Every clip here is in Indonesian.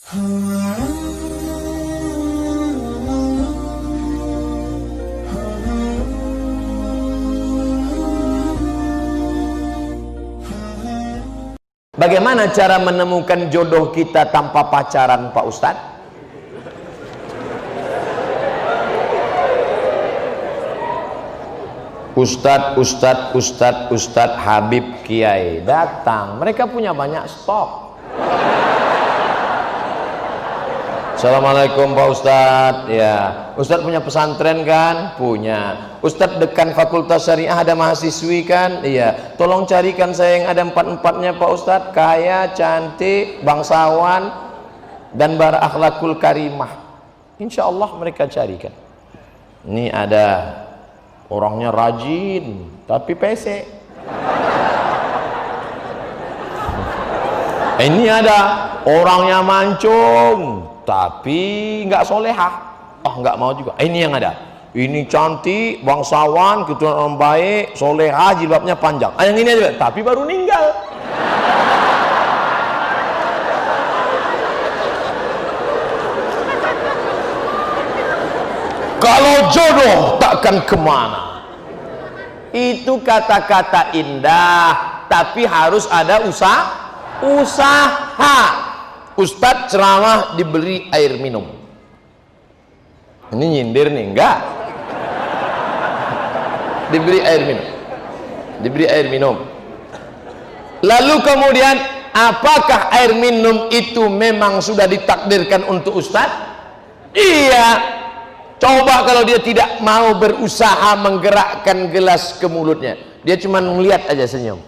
Bagaimana cara menemukan jodoh kita tanpa pacaran, Pak Ustadz? Ustadz Habib Kiai datang. Mereka punya banyak stok. Assalamualaikum Pak Ustadz. Ya, Ustadz punya pesantren kan? Punya. Ustadz dekan Fakultas Syariah ada mahasiswi kan? Iya. Tolong carikan saya yang ada empat-empatnya Pak Ustadz. Kaya, cantik, bangsawan, dan berakhlakul karimah. Insya Allah mereka carikan. Ini ada orangnya rajin tapi pesek. Ini ada orangnya mancung tapi nggak solehah. Oh, nggak mau juga. Ini yang ada. Ini cantik, bangsawan, keturunan orang baik, solehah, jilbabnya panjang. Yang ini aja, tapi baru meninggal. Kalau jodoh takkan kemana. Itu kata-kata indah, tapi harus ada usaha. Ustadz ceramah diberi air minum. Ini nyindir nih, enggak? Diberi air minum. Diberi air minum. Lalu kemudian, apakah air minum itu memang sudah ditakdirkan untuk Ustadz? Iya. Coba kalau dia tidak mau berusaha menggerakkan gelas ke mulutnya, dia cuma melihat aja senyum.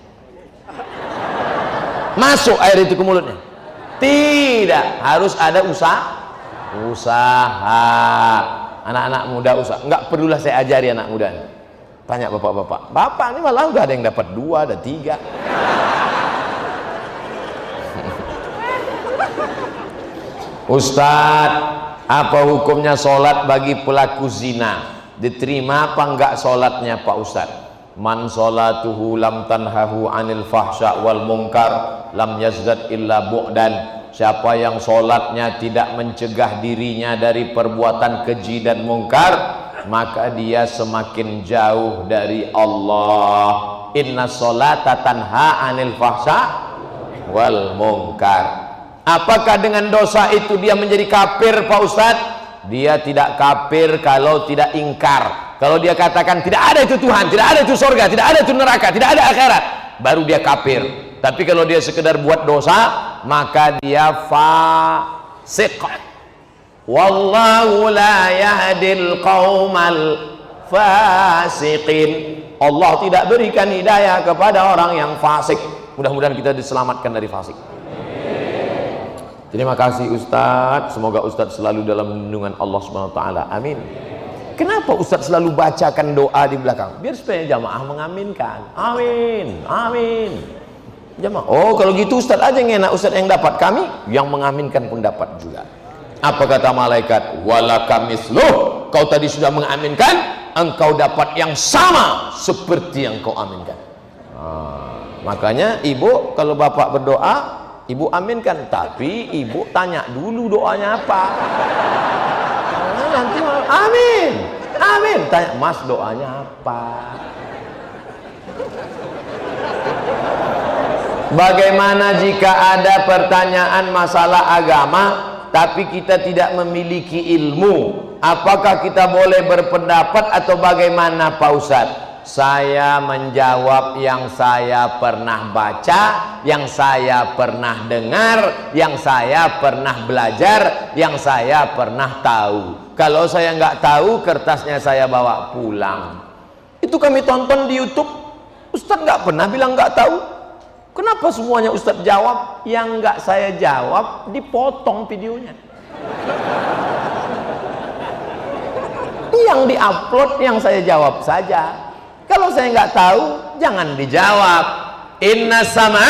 Masuk air itu ke mulutnya? Tidak, harus ada usaha. Anak-anak muda usaha. Enggak perlulah saya ajari anak muda. Tanya bapak-bapak. Bapak ini malah udah ada yang dapat 2, ada 3. Ustadz, apa hukumnya sholat bagi pelaku zina? Diterima apa enggak sholatnya Pak Ustadz? Man sholatuhu lam tanhahu anil fahsya wal munkar lam yazdad illa bu'dan. Siapa yang sholatnya tidak mencegah dirinya dari perbuatan keji dan mungkar, maka dia semakin jauh dari Allah. Inna sholata tanha anil fahsya wal munkar. Apakah dengan dosa itu dia menjadi kafir Pak Ustadz? Dia tidak kafir kalau tidak ingkar. Kalau dia katakan tidak ada itu Tuhan, tidak ada itu surga, tidak ada itu neraka, tidak ada akhirat, baru dia kafir. Tapi kalau dia sekedar buat dosa, maka dia fasik. Wallahu la yahdil qaumal fasiqin. Allah tidak berikan hidayah kepada orang yang fasik. Mudah-mudahan kita diselamatkan dari fasik. Terima kasih Ustadz. Semoga Ustadz selalu dalam lindungan Allah Subhanahu wa taala. Amin. Kenapa Ustadz selalu bacakan doa di belakang? Biar supaya jamaah mengaminkan. Amin. Amin. Jamaah. Oh, kalau gitu Ustadz aja yang enak, Ustadz yang dapat, kami yang mengaminkan pun dapat juga. Apa kata malaikat? Walaka misluh. Kau tadi sudah mengaminkan, engkau dapat yang sama seperti yang kau aminkan. Makanya ibu kalau bapak berdoa, ibu aminkan, tapi ibu tanya dulu doanya apa. Nanti amin, amin. Tanya, Mas doanya apa? Bagaimana jika ada pertanyaan masalah agama, tapi kita tidak memiliki ilmu? Apakah kita boleh berpendapat atau bagaimana Pak Ustadz? Saya menjawab yang saya pernah baca, yang saya pernah dengar, yang saya pernah belajar, yang saya pernah tahu. Kalau saya nggak tahu, kertasnya saya bawa pulang. Itu kami tonton di YouTube. Ustadz nggak pernah bilang nggak tahu. Kenapa semuanya Ustadz jawab? Yang nggak saya jawab dipotong videonya. Yang diupload yang saya jawab saja. Kalau saya nggak tahu, jangan dijawab. Inna sama,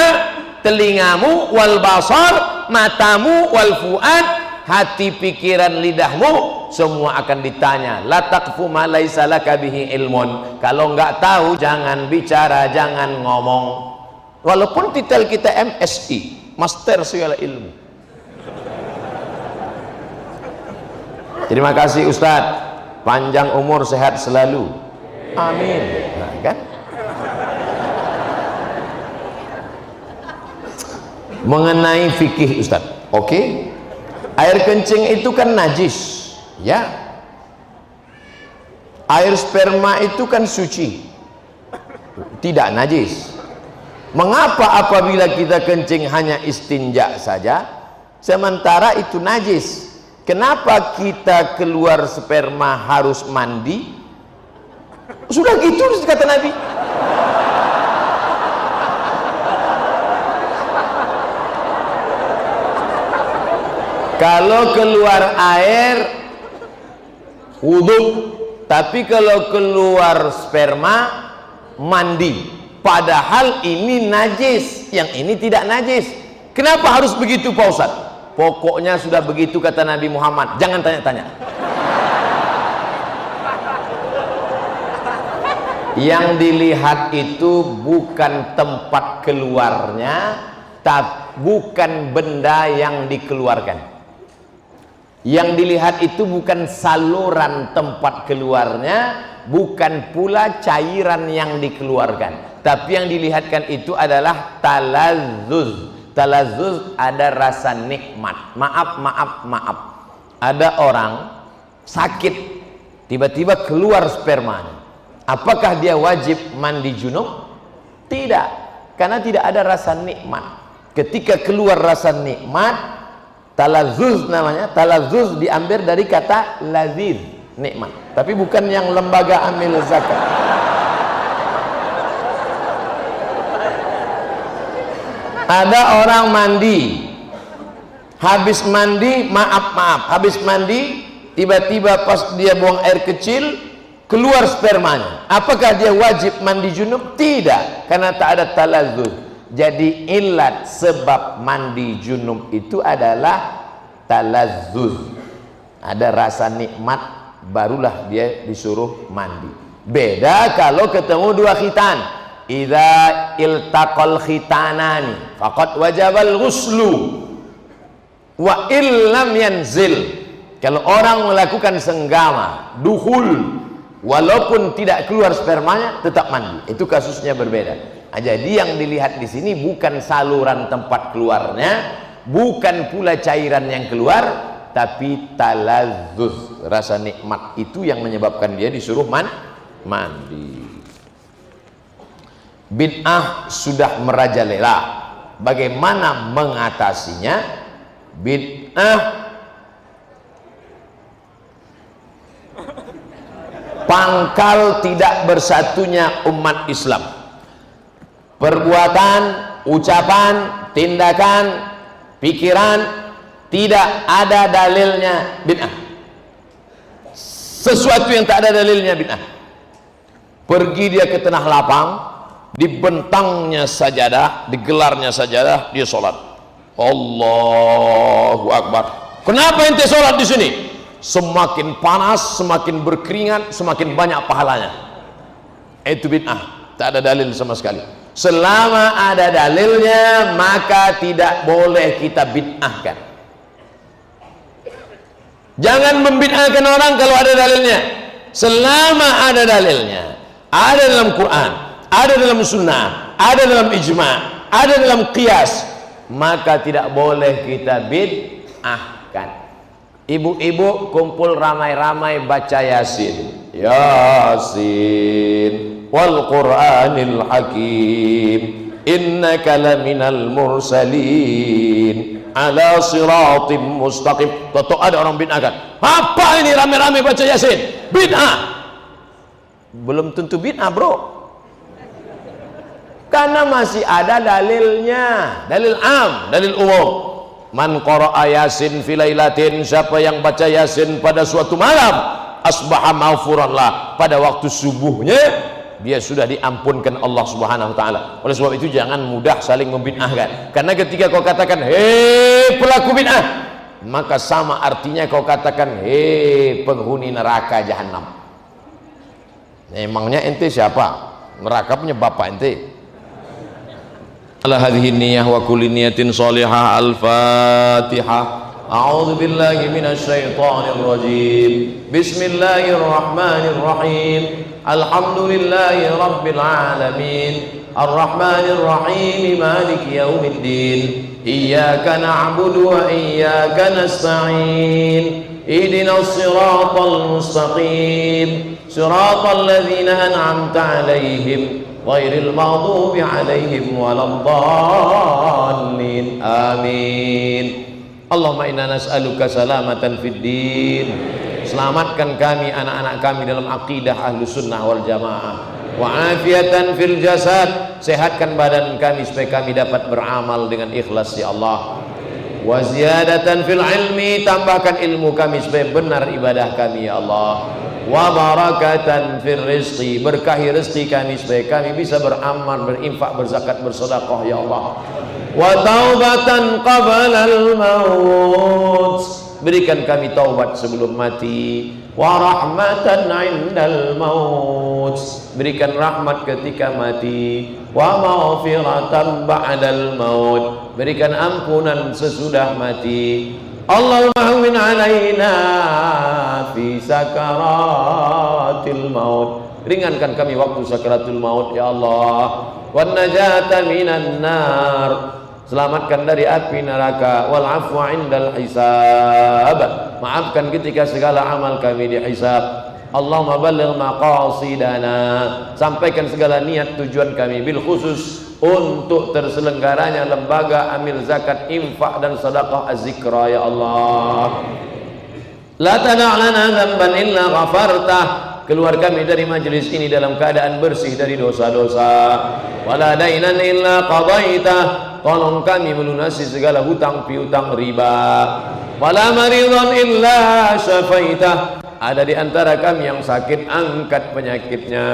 telingamu, wal basar, matamu, wal fuad, hati, pikiran, lidahmu, semua akan ditanya. La taqfu ma laisa laka bihi ilmun. Kalau nggak tahu, jangan bicara, jangan ngomong. Walaupun titel kita MSI, Master Segala Ilmu. Terima kasih Ustadz, panjang umur sehat selalu, amin. Nah, kan mengenai fikih Ustadz, oke. Air kencing itu kan najis, ya. Air sperma itu kan suci, tidak najis. Mengapa apabila kita kencing hanya istinja saja, sementara itu najis? Kenapa kita keluar sperma harus mandi? Sudah gitu kata Nabi. Kalau keluar air wudhu, tapi kalau keluar sperma mandi. Padahal ini najis, yang ini tidak najis. Kenapa harus begitu Pak Ustadz? Pokoknya sudah begitu kata Nabi Muhammad, jangan tanya-tanya. Yang dilihat itu bukan tempat keluarnya, bukan benda yang dikeluarkan. Yang dilihat itu bukan saluran tempat keluarnya, bukan pula cairan yang dikeluarkan, tapi yang dilihatkan itu adalah talazzuz. Talazzuz ada rasa nikmat. Maaf. Ada orang sakit, tiba-tiba keluar spermanya. Apakah dia wajib mandi junub? Tidak, karena tidak ada rasa nikmat. Ketika keluar rasa nikmat, talazzuz namanya. Talazzuz diambil dari kata lazid, nikmat, tapi bukan yang lembaga amil zakat. Ada orang mandi, habis mandi, habis mandi, tiba-tiba pas dia buang air kecil, keluar spermanya. Apakah dia wajib mandi junub? Tidak, karena tak ada talazzuz. Jadi ilat sebab mandi junub itu adalah talazzuz. Ada rasa nikmat, barulah dia disuruh mandi. Beda kalau ketemu dua khitan. Idza iltaqal khitanani faqad wajabal ghuslu wa illam yanzil. Kalau orang melakukan senggama, dukhul, walaupun tidak keluar spermanya tetap mandi, itu kasusnya berbeda. Jadi yang dilihat di sini bukan saluran tempat keluarnya, bukan pula cairan yang keluar, tapi talazzuz, rasa nikmat itu yang menyebabkan dia disuruh mandi. Bid'ah sudah merajalela. Bagaimana mengatasinya? Bid'ah pangkal tidak bersatunya umat Islam. Perbuatan, ucapan, tindakan, pikiran tidak ada dalilnya bid'ah. Sesuatu yang tak ada dalilnya bid'ah. Pergi dia ke tanah lapang, dibentangnya sajadah, digelarnya sajadah, dia sholat. Allahu Akbar. Kenapa ente sholat di sini? Semakin panas, semakin berkeringat, semakin banyak pahalanya. Itu bid'ah, tak ada dalil sama sekali. Selama ada dalilnya, maka tidak boleh kita bid'ahkan. Jangan membid'ahkan orang kalau ada dalilnya. Selama ada dalilnya, ada dalam Quran, ada dalam sunnah, ada dalam ijma', ada dalam qiyas, maka tidak boleh kita bid'ahkan. Ibu-ibu kumpul ramai-ramai baca Yasin, Yasin wal Qur'anil Hakim, innaka laminal mursalin ala siratim mustaqim. Tentu ada orang bid'ahkan. Apa ini ramai-ramai baca Yasin? Bid'ah. Belum tentu bid'ah, bro, karena masih ada dalilnya, dalil am, dalil umum. Man qara'a Yasin fi lailatin, siapa yang baca Yasin pada suatu malam, asbaha maghfuran lah, pada waktu subuhnya dia sudah diampunkan Allah Subhanahu wa taala. Oleh sebab itu jangan mudah saling membid'ahkan, karena ketika kau katakan hei pelaku bid'ah, maka sama artinya kau katakan hei penghuni neraka jahanam. Emangnya ente siapa? Neraka punya bapak ente. Ala hadhihi niyyah wa kulli niyatin shalihah. Al-Fatihah. A'udzu billahi minasyaitonir rajim. Bismillahirrahmanirrahim. Alhamdulillahi rabbil alamin. Arrahmanir rahim. Maliki yaumiddin. Iyyaka na'budu wa iyyaka nasta'in. Ihdinas siratal mustaqim. Siratal ladzina an'amta 'alaihim ghairil maghdubi 'alaihim waladdallin. Amin. Allahumma inna nas'aluka salamatan fid din. Selamatkan kami, anak-anak kami dalam akidah Ahlus Sunnah wal Jamaah. Wa afiatan fil jasad. Sehatkan badan kami supaya kami dapat beramal dengan ikhlas ya Allah. Wa ziyadatan fil ilmi. Tambahkan ilmu kami supaya benar ibadah kami ya Allah. Wa barakatan fil rizqi. Berkahi rezeki kami supaya kami bisa beramal, berinfak, berzakat, bersedekah ya Allah. Wa taubatan qablal maut. Berikan kami taubat sebelum mati. Wa rahmatan 'indal maut. Berikan rahmat ketika mati. Wa maghfiratan ba'dal maut. Berikan ampunan sesudah mati. Allahumma hawwin 'alaina fi sakaratil maut. Ringankan kami waktu sakaratul maut ya Allah. Wan najata minan nar. Selamatkan dari api neraka. Wal afwa indal hisab. Maafkan ketika segala amal kami dihisab. Allahumma balligh maqasidana. Sampaikan segala niat tujuan kami bil khusus untuk terselenggaranya lembaga amil zakat, infak dan sedekah az-zikra ya Allah. La tada' lana dzamban illa ghafartah. Keluar kami dari majelis ini dalam keadaan bersih dari dosa-dosa. Wala dainan illa qadaitah. Tolong kami melunasi segala hutang piutang riba. Wala maridhan illa syafaitah. Ada di antara kami yang sakit, angkat penyakitnya.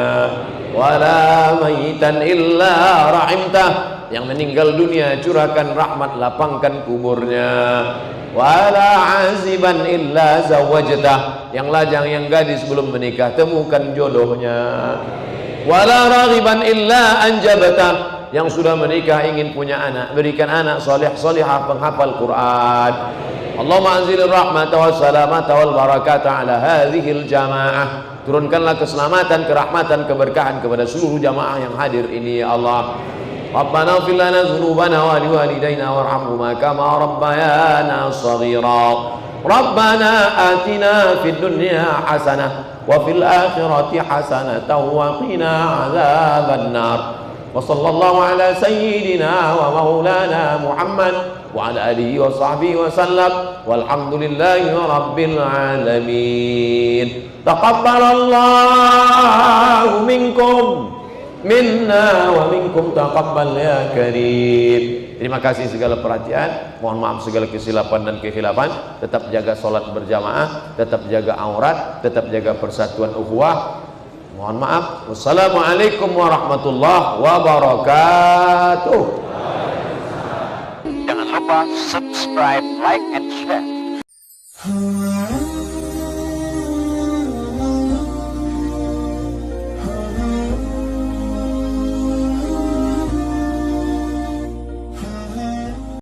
Wala maitan illa rahimtah. Yang meninggal dunia, curahkan rahmat, lapangkan kuburnya. Wala aziban illa zawajtah. Yang lajang, yang gadis belum menikah, temukan jodohnya. Wala raghiban illa anjabtah. Yang sudah menikah ingin punya anak, berikan anak salih salihah penghafal Quran. Allahumma anzilir rahmata was salamata wal barakata ala hadhil jamaah. Turunkanlah keselamatan, kerahmatan, keberkahan kepada seluruh jamaah yang hadir ini ya Allah. Rabbana ighfir lana dzunubana wa liwalidayna warhamhuma kama rabbayana shaghira. Rabbana atina fid dunya hasanah wa fil akhirati hasanatan wa qina adzabannar. Wa sallallahu ala sayyidina wa maulana Muhammad wa ala alihi wa sahbihi wa sallam walhamdulillahi rabbil alamin. Taqabbalallahu minkum minna wa minkum taqabbal ya karim. Terima kasih segala perhatian, mohon maaf segala kesilapan dan kekhilafan. Tetap jaga sholat berjamaah, tetap jaga aurat, tetap jaga persatuan ukhuwah. Mohon maaf. Wassalamualaikum warahmatullahi wabarakatuh. Jangan lupa subscribe, like, and share.